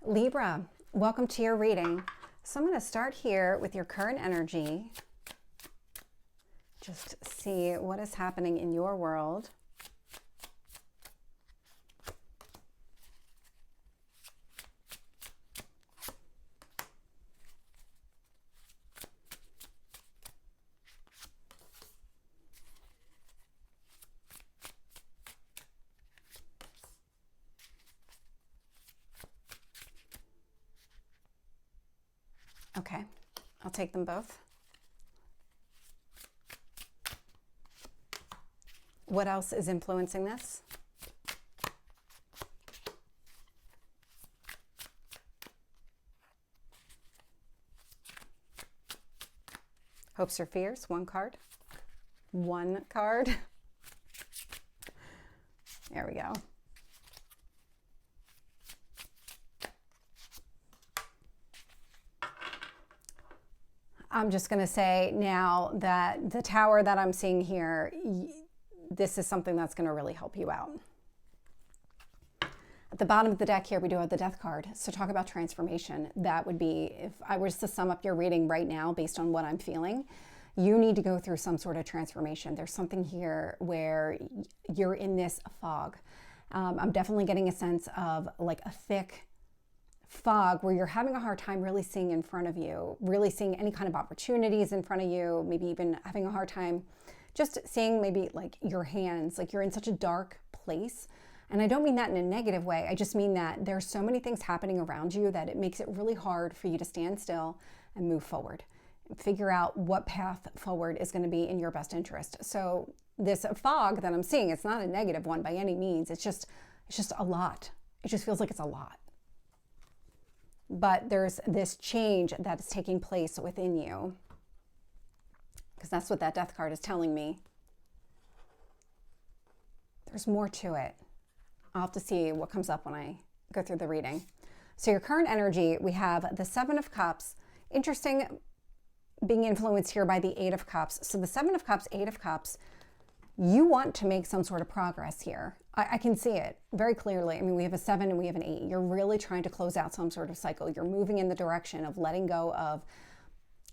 Libra, welcome to your reading. So I'm going to start here with your current energy. Just see what is happening in your world. Okay, I'll take them both. What else is influencing this? Hopes or fears, one card. One card. There we go. I'm just going to say now that the tower that I'm seeing here, this is something that's going to really help you out. At the bottom of the deck here, we do have the Death card. So talk about transformation. That would be, if I was to sum up your reading right now based on what I'm feeling, you need to go through some sort of transformation. There's something here where you're in this fog. I'm definitely getting a sense of like a thick fog where you're having a hard time really seeing in front of you, really seeing any kind of opportunities in front of you, maybe even having a hard time just seeing maybe like your hands, like you're in such a dark place. And I don't mean that in a negative way. I just mean that there's so many things happening around you that it makes it really hard for you to stand still and move forward and figure out what path forward is going to be in your best interest. So this fog that I'm seeing, it's not a negative one by any means. It's just a lot. It just feels like it's a lot. But there's this change that is taking place within you, because that's what that Death card is telling me. There's more to it. I'll have to see what comes up when I go through the reading. So your current energy, we have the Seven of Cups. Interesting, being influenced here by the Eight of Cups. So the Seven of Cups, Eight of Cups, you want to make some sort of progress here. I can see it very clearly. I mean, we have a 7 and we have an 8. You're really trying to close out some sort of cycle. You're moving in the direction of letting go of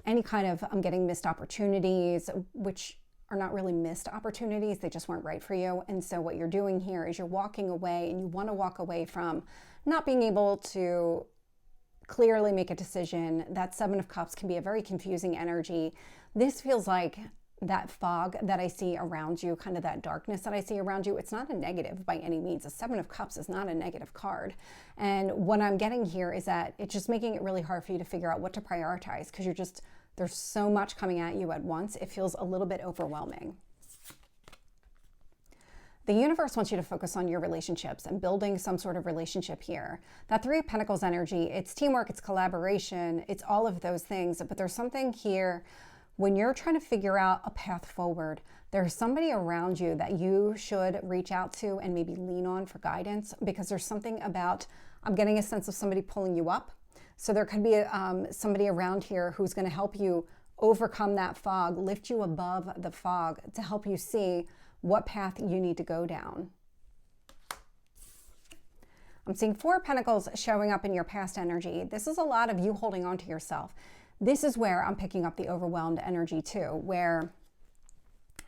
any kind of, I'm getting missed opportunities, which are not really missed opportunities. They just weren't right for you. And so what you're doing here is you're walking away, and you want to walk away from not being able to clearly make a decision. That Seven of Cups can be a very confusing energy. This feels like that fog that I see around you, kind of that darkness that I see around you. It's not a negative by any means. A Seven of Cups is not a negative card. And what I'm getting here is that it's just making it really hard for you to figure out what to prioritize, because there's so much coming at you at once. It feels a little bit overwhelming. The universe wants you to focus on your relationships and building some sort of relationship here. That Three of Pentacles energy, it's teamwork, it's collaboration, it's all of those things. But there's something here when you're trying to figure out a path forward, there's somebody around you that you should reach out to and maybe lean on for guidance, because there's something about, I'm getting a sense of somebody pulling you up. So there could be somebody around here who's going to help you overcome that fog, lift you above the fog to help you see what path you need to go down. I'm seeing Four of Pentacles showing up in your past energy. This is a lot of you holding on to yourself. This is where I'm picking up the overwhelmed energy too, where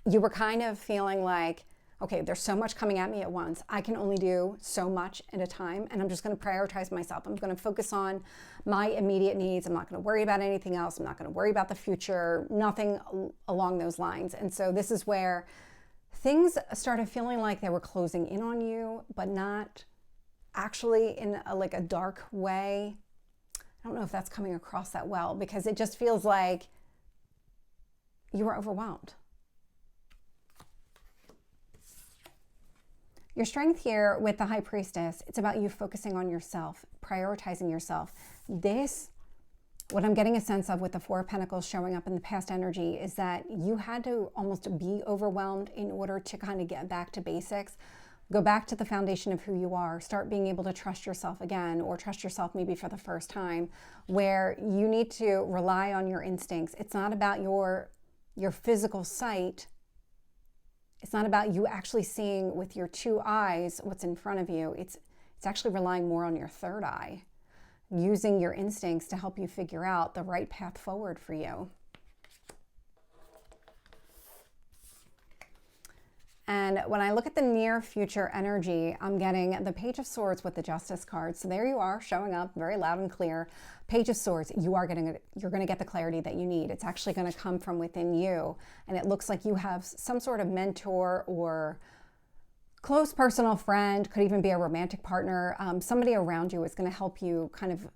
you were kind of feeling like, okay, there's so much coming at me at once. I can only do so much at a time, and I'm just going to prioritize myself. I'm going to focus on my immediate needs. I'm not going to worry about anything else. I'm not going to worry about the future, nothing along those lines. And so this is where things started feeling like they were closing in on you, but not actually in like a dark way. I don't know if that's coming across that well, because it just feels like you were overwhelmed. Your strength here with the High Priestess, it's about you focusing on yourself, prioritizing yourself. This, what I'm getting a sense of with the Four of Pentacles showing up in the past energy, is that you had to almost be overwhelmed in order to kind of get back to basics. Go back to the foundation of who you are. Start being able to trust yourself again, or trust yourself maybe for the first time, where you need to rely on your instincts. It's not about your physical sight. It's not about you actually seeing with your two eyes what's in front of you. It's actually relying more on your third eye. using your instincts to help you figure out the right path forward for you. And when I look at the near future energy, I'm getting the Page of Swords with the Justice card. So there you are, showing up very loud and clear. Page of Swords, you're going to get the clarity that you need. It's actually going to come from within you. And it looks like you have some sort of mentor or close personal friend, could even be a romantic partner. Somebody around you is going to help you kind of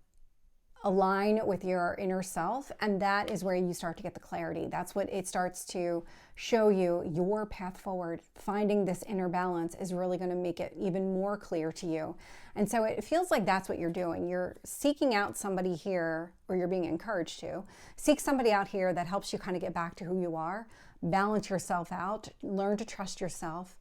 align with your inner self, and that is where you start to get the clarity. That's what it starts to show you, your path forward. Finding this inner balance is really going to make it even more clear to you. And so it feels like that's what you're doing. You're seeking out somebody here, or you're being encouraged to seek somebody out here that helps you kind of get back to who you are, balance yourself out, learn to trust yourself.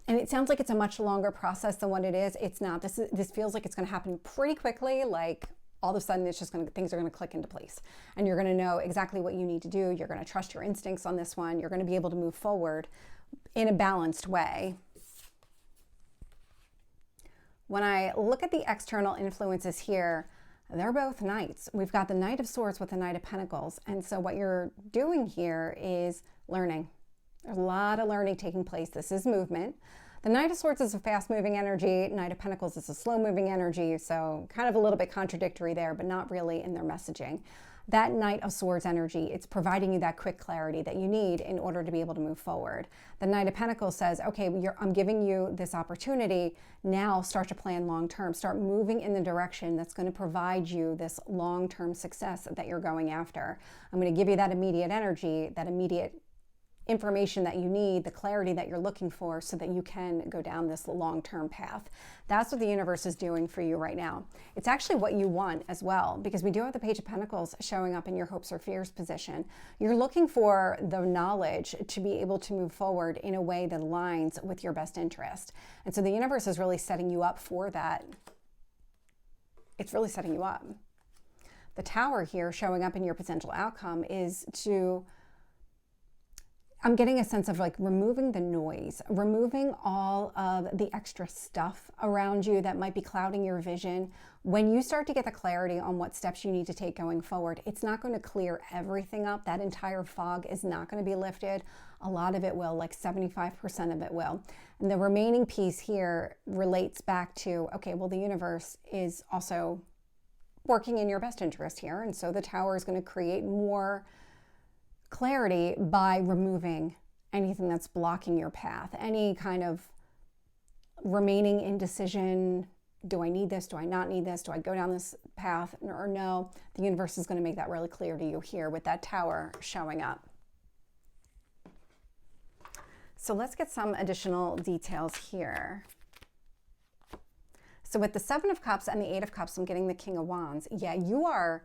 And it sounds like it's a much longer process than what it is. It's not. This feels like it's going to happen pretty quickly. Like all of a sudden, things are going to click into place, and you're going to know exactly what you need to do. You're going to trust your instincts on this one. You're going to be able to move forward in a balanced way. When I look at the external influences here, they're both knights. We've got the Knight of Swords with the Knight of Pentacles, and so what you're doing here is learning. There's a lot of learning taking place. This is movement. The Knight of Swords is a fast-moving energy. Knight of Pentacles is a slow-moving energy, so kind of a little bit contradictory there, but not really in their messaging. That Knight of Swords energy, it's providing you that quick clarity that you need in order to be able to move forward. The Knight of Pentacles says, okay, I'm giving you this opportunity. Now start to plan long-term. Start moving in the direction that's going to provide you this long-term success that you're going after. I'm going to give you that immediate energy, that immediate information that you need, the clarity that you're looking for, so that you can go down this long-term path. That's what the universe is doing for you right now. It's actually what you want as well, because we do have the Page of Pentacles showing up in your hopes or fears position. You're looking for the knowledge to be able to move forward in a way that aligns with your best interest. And so the universe is really setting you up for that. It's really setting you up. The Tower here showing up in your potential outcome is to, I'm getting a sense of like removing the noise, removing all of the extra stuff around you that might be clouding your vision. When you start to get the clarity on what steps you need to take going forward, it's not going to clear everything up. That entire fog is not going to be lifted. A lot of it will, like 75% of it will. And the remaining piece here relates back to, okay, well, the universe is also working in your best interest here. And so the Tower is going to create more clarity by removing anything that's blocking your path, any kind of remaining indecision. Do I need this? Do I not need this? Do I go down this path or no? The universe is going to make that really clear to you here with that Tower showing up. So let's get some additional details here. So with the Seven of Cups and the Eight of Cups, I'm getting the King of Wands. Yeah, you're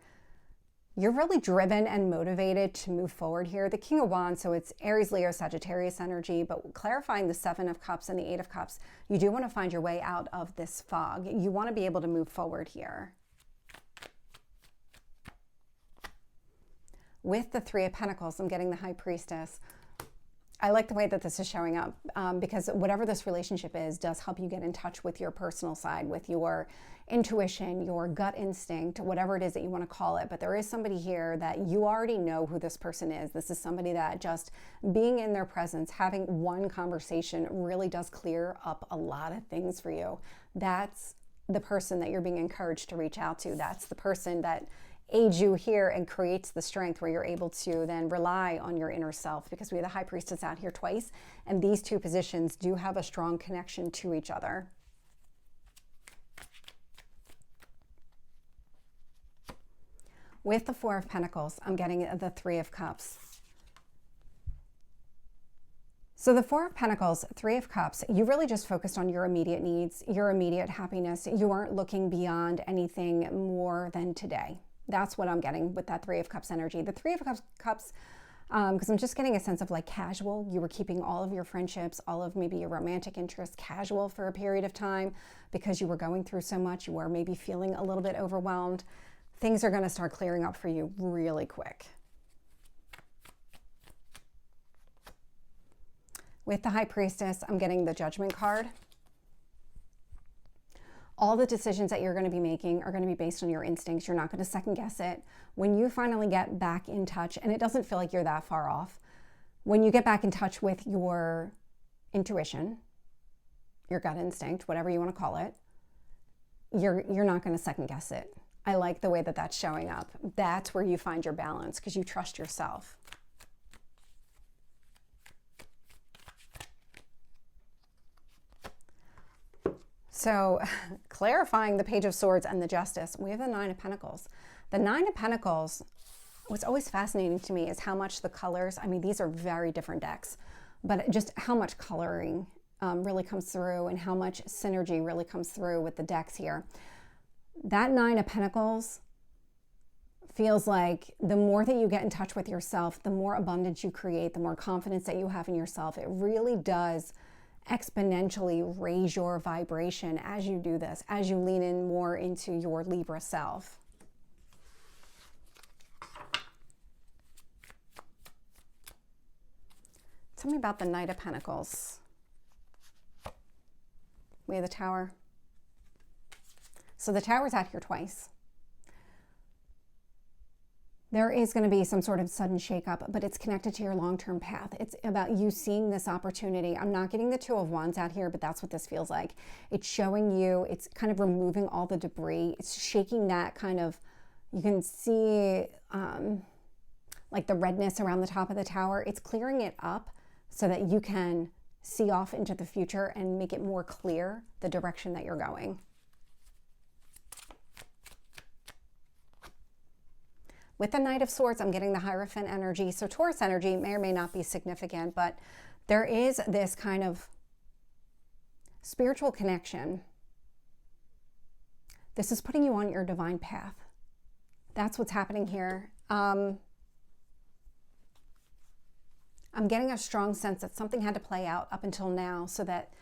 really driven and motivated to move forward here. The King of Wands, so it's Aries, Leo, Sagittarius energy, but clarifying the Seven of Cups and the Eight of Cups, you do want to find your way out of this fog. You want to be able to move forward here. With the Three of Pentacles, I'm getting the High Priestess. I like the way that this is showing up because whatever this relationship is does help you get in touch with your personal side, with your intuition, your gut instinct, whatever it is that you want to call it. But there is somebody here that you already know who this person is. This is somebody that just being in their presence, having one conversation really does clear up a lot of things for you. That's the person that you're being encouraged to reach out to. That's the person that aids you here and creates the strength where you're able to then rely on your inner self, because we have the High Priestess out here twice, and these two positions do have a strong connection to each other. With the Four of Pentacles, I'm getting the Three of Cups. So the Four of Pentacles, Three of Cups, you really just focused on your immediate needs, your immediate happiness. You aren't looking beyond anything more than today. That's what I'm getting with that Three of Cups energy. The Three of Cups, because I'm just getting a sense of like casual. You were keeping all of your friendships, all of maybe your romantic interests casual for a period of time because you were going through so much. You were maybe feeling a little bit overwhelmed. Things are going to start clearing up for you really quick. With the High Priestess, I'm getting the Judgment card. All the decisions that you're going to be making are going to be based on your instincts. You're not going to second guess it. When you finally get back in touch, and it doesn't feel like you're that far off, when you get back in touch with your intuition, your gut instinct, whatever you want to call it, you're not going to second guess it. I like the way that that's showing up. That's where you find your balance, because you trust yourself. So clarifying the Page of Swords and the Justice, we have the Nine of Pentacles. The Nine of Pentacles, what's always fascinating to me is how much the colors, I mean, these are very different decks, but just how much coloring really comes through and how much synergy really comes through with the decks here. That Nine of Pentacles feels like the more that you get in touch with yourself, the more abundance you create, the more confidence that you have in yourself. It really does exponentially raise your vibration as you do this, as you lean in more into your Libra self. Tell me about the Knight of Pentacles. We have the Tower. So the Tower's out here twice. There is going to be some sort of sudden shakeup, but it's connected to your long-term path. It's about you seeing this opportunity. I'm not getting the Two of Wands out here, but that's what this feels like. It's showing you, it's kind of removing all the debris. It's shaking that kind of, you can see like the redness around the top of the tower. It's clearing it up so that you can see off into the future and make it more clear the direction that you're going. With the Knight of Swords, I'm getting the Hierophant energy. So Taurus energy may or may not be significant, but there is this kind of spiritual connection. This is putting you on your divine path. That's what's happening here. I'm getting a strong sense that something had to play out up until now so that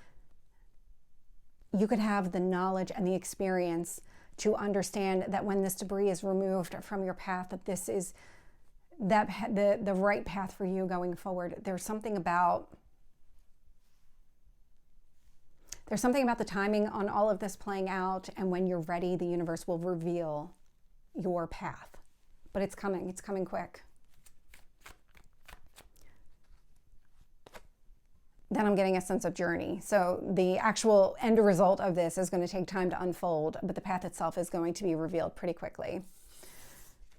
you could have the knowledge and the experience to understand that when this debris is removed from your path, that this is the right path for you going forward. There's something about the timing on all of this playing out, and when you're ready, the universe will reveal your path. But it's coming quick. Then I'm getting a sense of journey. So the actual end result of this is going to take time to unfold, but the path itself is going to be revealed pretty quickly.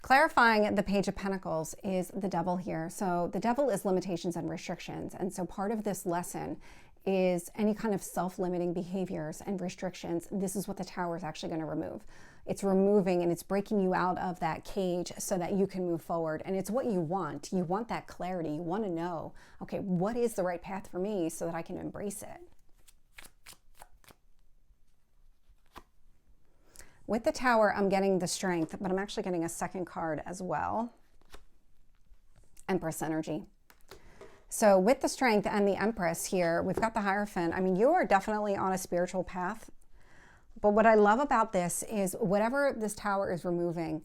Clarifying the Page of Pentacles is the Devil here. So the Devil is limitations and restrictions. And so part of this lesson is any kind of self-limiting behaviors and restrictions. This is what the Tower is actually going to remove. It's removing and it's breaking you out of that cage so that you can move forward. And it's what you want. You want that clarity. You want to know, okay, what is the right path for me so that I can embrace it? With the Tower, I'm getting the Strength, but I'm actually getting a second card as well. Empress energy. So with the Strength and the Empress here, we've got the Hierophant. I mean, you are definitely on a spiritual path. But what I love about this is whatever this Tower is removing,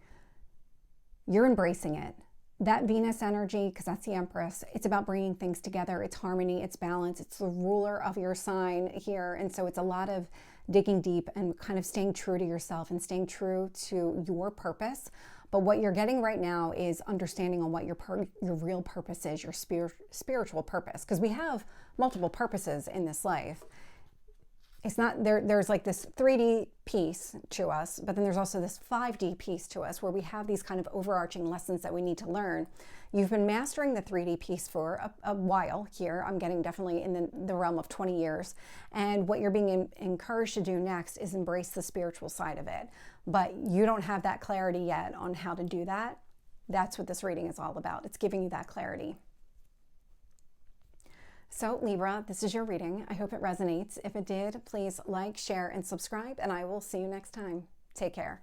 you're embracing it. That Venus energy, because that's the Empress, it's about bringing things together. It's harmony, it's balance. It's the ruler of your sign here. And so it's a lot of digging deep and kind of staying true to yourself and staying true to your purpose. But what you're getting right now is understanding on what your real purpose is, your spiritual purpose. Because we have multiple purposes in this life. It's not, there's like this 3D piece to us, but then there's also this 5D piece to us where we have these kind of overarching lessons that we need to learn. You've been mastering the 3D piece for a while here. I'm getting definitely in the realm of 20 years. And what you're being encouraged to do next is embrace the spiritual side of it. But you don't have that clarity yet on how to do that. That's what this reading is all about. It's giving you that clarity. So Libra, this is your reading. I hope it resonates. If it did, please like, share, and subscribe, and I will see you next time. Take care.